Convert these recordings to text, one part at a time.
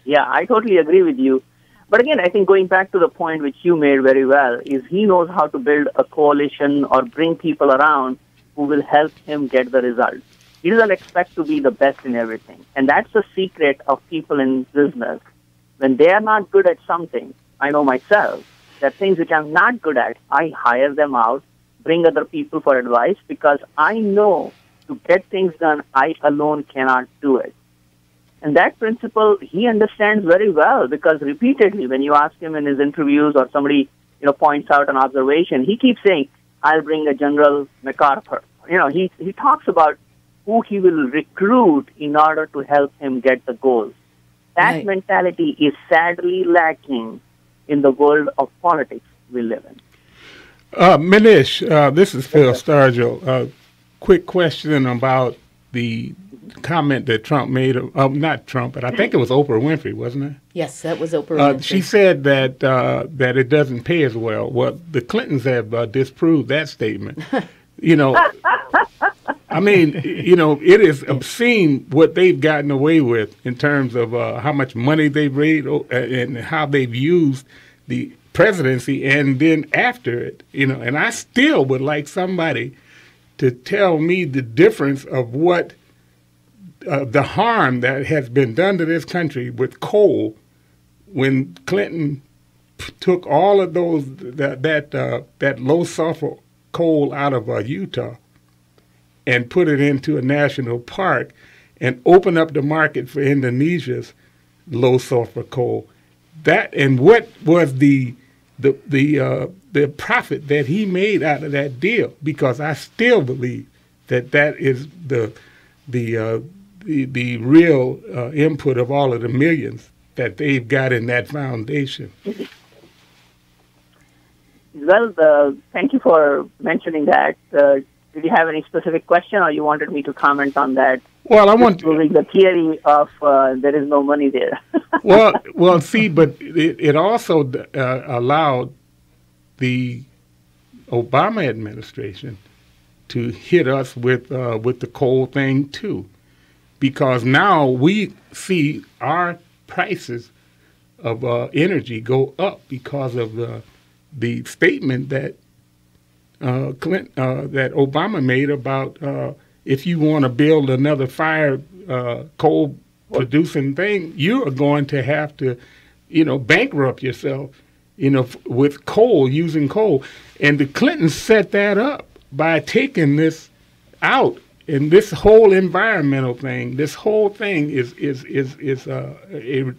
Yeah, I totally agree with you. But again, I think going back to the point which you made very well is he knows how to build a coalition or bring people around who will help him get the results. He doesn't expect to be the best in everything. And that's the secret of people in business. When they are not good at something, I know myself, that things which I'm not good at, I hire them out, bring other people for advice, because I know to get things done, I alone cannot do it. And that principle he understands very well, because repeatedly when you ask him in his interviews or somebody points out an observation, he keeps saying, I'll bring a General MacArthur. He talks about who he will recruit in order to help him get the goals. That mentality is sadly lacking in the world of politics we live in. Minesh, this is Phil Stargell. Quick question about the comment that Trump made, not Trump, but I think it was Oprah Winfrey, wasn't it? Yes, that was Oprah Winfrey. She said that it doesn't pay as well. Well, the Clintons have disproved that statement. I mean, it is obscene what they've gotten away with in terms of how much money they've raised and how they've used the presidency and then after it, and I still would like somebody to tell me the difference of what the harm that has been done to this country with coal when Clinton took all of those that low sulfur coal out of Utah and put it into a national park and open up the market for Indonesia's low sulfur coal. That and what was the profit that he made out of that deal? Because I still believe that is the real input of all of the millions that they've got in that foundation. Well, thank you for mentioning that. Did you have any specific question, or you wanted me to comment on that? Well, I want proving the theory of there is no money there. well, see, but it also allowed the Obama administration to hit us with the coal thing too, because now we see our prices of energy go up because of the statement that that Obama made about if you want to build another coal producing thing, you are going to have to, bankrupt yourself, with using coal. And the Clintons set that up by taking this out. And this whole environmental thing, this whole thing is a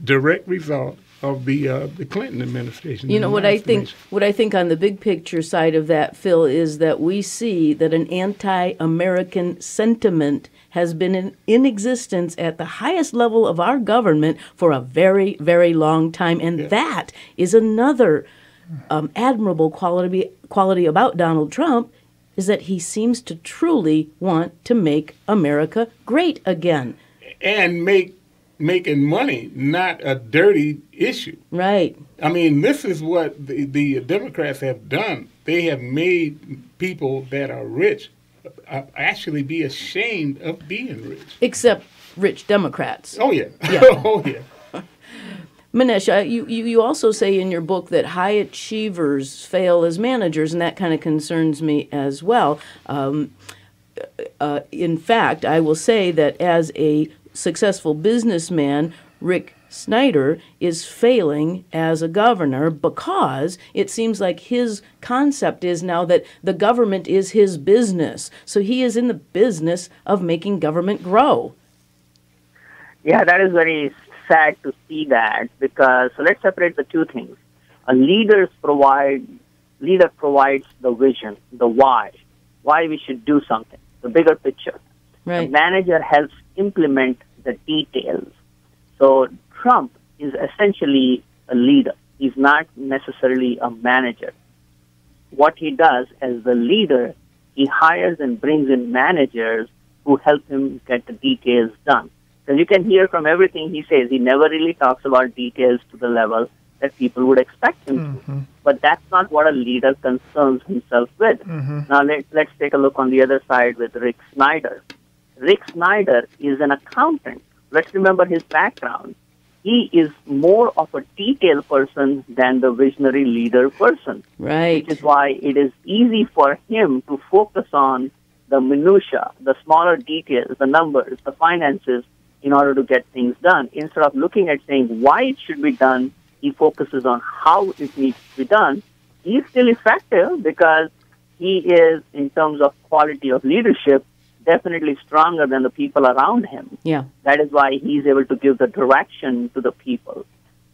direct result of the Clinton administration. What I think on the big picture side of that, Phil, is that we see that an anti-American sentiment has been in existence at the highest level of our government for a very, very long time, and that is another admirable quality about Donald Trump, is that he seems to truly want to make America great again. And making money not a dirty issue. Right. I mean, this is what the Democrats have done. They have made people that are rich actually be ashamed of being rich. Except rich Democrats. Oh, yeah. Oh, yeah. Minesh, you also say in your book that high achievers fail as managers, and that kind of concerns me as well. In fact, I will say that as a successful businessman, Rick Snyder is failing as a governor because it seems like his concept is now that the government is his business. So he is in the business of making government grow. Yeah, that is very sad to see that, because so let's separate the two things. A leader provides the vision, the why we should do something, the bigger picture. Right. The manager helps implement the details. So Trump is essentially a leader. He's not necessarily a manager. What he does as the leader, he hires and brings in managers who help him get the details done. Because you can hear from everything he says, he never really talks about details to the level that people would expect him to. But that's not what a leader concerns himself with. Now let's take a look on the other side with Rick Snyder. Rick Snyder is an accountant. Let's remember his background. he is more of a detail person than the visionary leader person. Right. Which is why it is easy for him to focus on the minutia, the smaller details, the numbers, the finances, in order to get things done. Instead of looking at saying why it should be done, he focuses on how it needs to be done. He is still effective because he is, in terms of quality of leadership, definitely stronger than the people around him. Yeah. That is why he's able to give the direction to the people.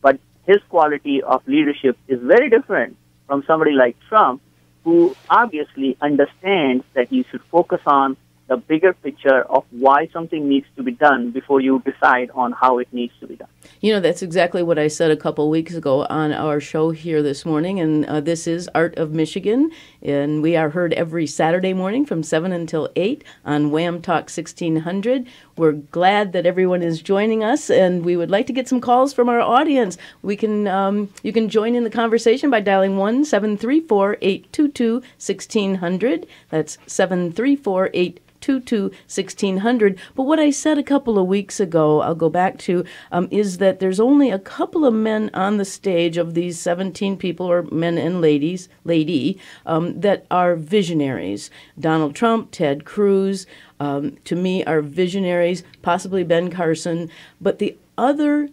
But his quality of leadership is very different from somebody like Trump, who obviously understands that you should focus on the bigger picture of why something needs to be done before you decide on how it needs to be done. You know, that's exactly what I said a couple of weeks ago on our show here this morning, and this is Art of Michigan, and we are heard every Saturday morning from 7 until 8 on Wham Talk 1600. We're glad that everyone is joining us, and we would like to get some calls from our audience. We can you can join in the conversation by dialing 1-734-822-1600. That's 734-822-1600. But what I said a couple of weeks ago, I'll go back to, is that there's only a couple of men on the stage of these 17 people, or men and lady, that are visionaries. Donald Trump, Ted Cruz, to me, are visionaries, possibly Ben Carson. But the other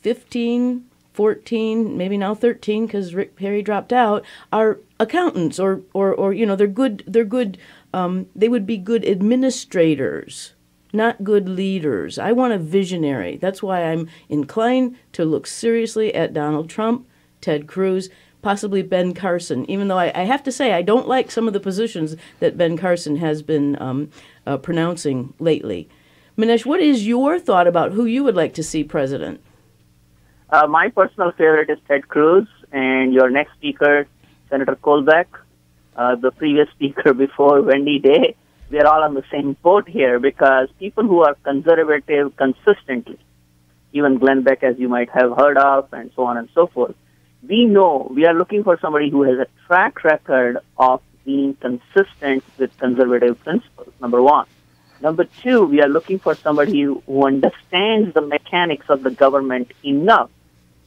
15, 14, maybe now 13, because Rick Perry dropped out, are accountants, or you know, they're good. They would be good administrators, not good leaders. I want a visionary. That's why I'm inclined to look seriously at Donald Trump, Ted Cruz, possibly Ben Carson, even though I have to say I don't like some of the positions that Ben Carson has been pronouncing lately. Minesh, what is your thought about who you would like to see president? My personal favorite is Ted Cruz, and your next speaker, Senator Colbeck. The previous speaker before, Wendy Day, we are all on the same boat here, because people who are conservative consistently, even Glenn Beck, as you might have heard of, and so on and so forth, we know we are looking for somebody who has a track record of being consistent with conservative principles, number one. Number two, we are looking for somebody who understands the mechanics of the government enough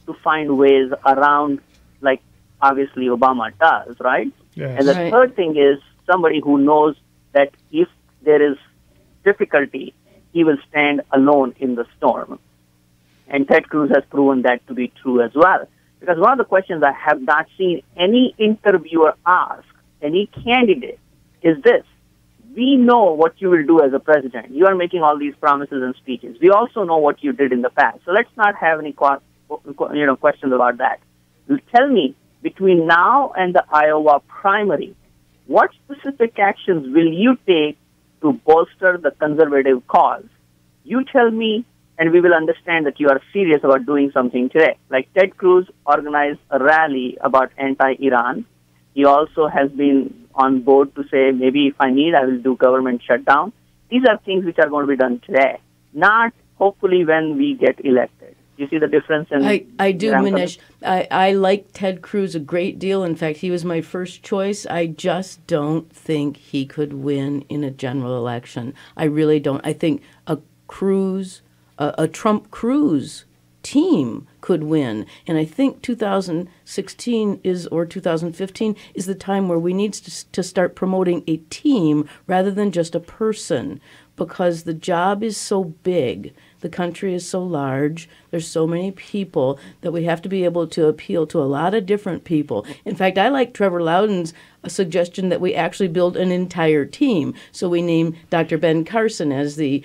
to find ways around, like obviously Obama does, right? Yes. And the third thing is somebody who knows that if there is difficulty, he will stand alone in the storm. And Ted Cruz has proven that to be true as well. Because one of the questions I have not seen any interviewer ask, any candidate, is this: we know what you will do as a president. You are making all these promises and speeches. We also know what you did in the past. So let's not have any questions about that. You tell me, between now and the Iowa primary, what specific actions will you take to bolster the conservative cause? You tell me, and we will understand that you are serious about doing something today. Like Ted Cruz organized a rally about anti-Iran. He also has been on board to say, maybe if I need, I will do government shutdown. These are things which are going to be done today, not hopefully when we get elected. You see the difference? I do, Minesh. I like Ted Cruz a great deal. In fact, he was my first choice. I just don't think he could win in a general election. I really don't. I think a Trump-Cruz team could win. And I think 2016 or 2015 is the time where we need to start promoting a team rather than just a person, because the job is so big. The country is so large. There's so many people that we have to be able to appeal to a lot of different people. In fact, I like Trevor Loudon's suggestion that we actually build an entire team. So we name Dr. Ben Carson as the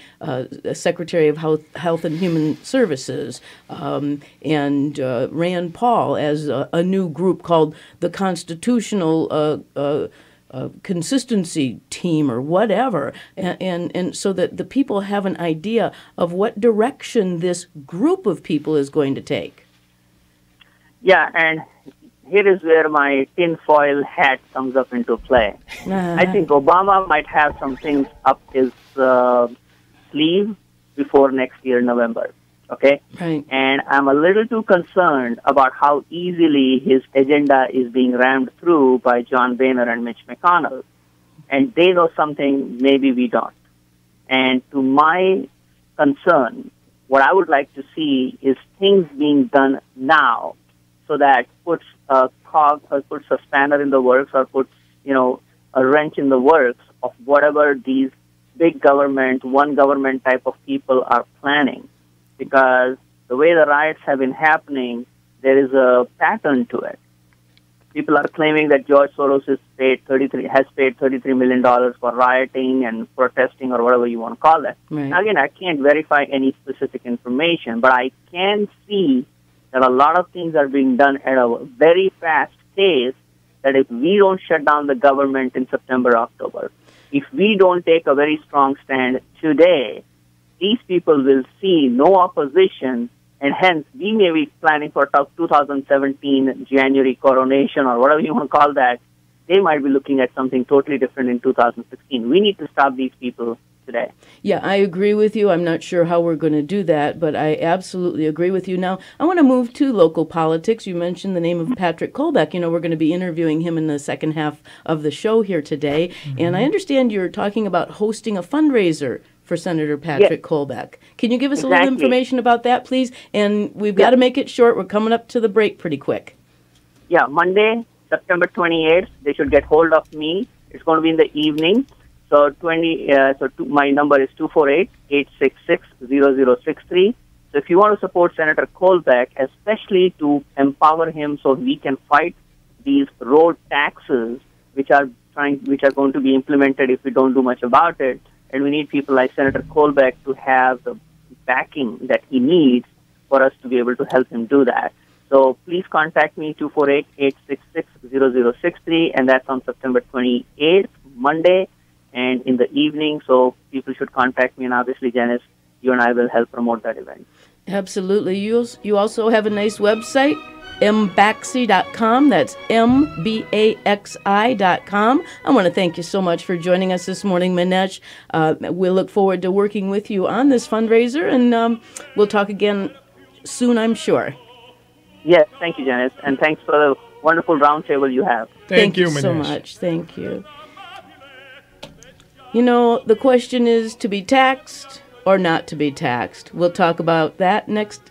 Secretary of Health and Human Services, and Rand Paul as a new group called the Constitutional Consistency Team or whatever, and so that the people have an idea of what direction this group of people is going to take. Yeah, and here is where my tinfoil hat comes up into play. I think Obama might have some things up his sleeve before next year, November. Okay? Right. And I'm a little too concerned about how easily his agenda is being rammed through by John Boehner and Mitch McConnell. And they know something maybe we don't. And to my concern, what I would like to see is things being done now, so that puts a cog or puts a spanner in the works or puts, a wrench in the works of whatever these big government, one government type of people are planning. Because the way the riots have been happening, there is a pattern to it. People are claiming that George Soros has paid $33 million for rioting and protesting or whatever you want to call it. Right. Now, again, I can't verify any specific information, but I can see that a lot of things are being done at a very fast pace, that if we don't shut down the government in September, October, if we don't take a very strong stand today, these people will see no opposition, and hence we may be planning for 2017 January coronation or whatever you want to call that. They might be looking at something totally different in 2016. We need to stop these people today. Yeah, I agree with you. I'm not sure how we're going to do that, but I absolutely agree with you. Now, I want to move to local politics. You mentioned the name of Patrick Colbeck. We're going to be interviewing him in the second half of the show here today. Mm-hmm. And I understand you're talking about hosting a fundraiser for Senator Patrick Colbeck. Can you give us a little information about that, please? And we've got to make it short. We're coming up to the break pretty quick. Yeah, Monday, September 28th, they should get hold of me. It's going to be in the evening. So my number is 248-866-0063. So if you want to support Senator Colbeck, especially to empower him so we can fight these road taxes, which are going to be implemented if we don't do much about it, and we need people like Senator Colbeck to have the backing that he needs for us to be able to help him do that. So please contact me, 248-866-0063, and that's on September 28th, Monday, and in the evening. So people should contact me, and obviously, Janice, you and I will help promote that event. Absolutely. You also have a nice website, mbaxi.com. That's MBAXI.com. I want to thank you so much for joining us this morning, Minesh. We'll look forward to working with you on this fundraiser, and we'll talk again soon, I'm sure. Yes, thank you, Janice, and thanks for the wonderful roundtable you have. Thank you so much. Thank you. The question is to be taxed or not to be taxed. We'll talk about that next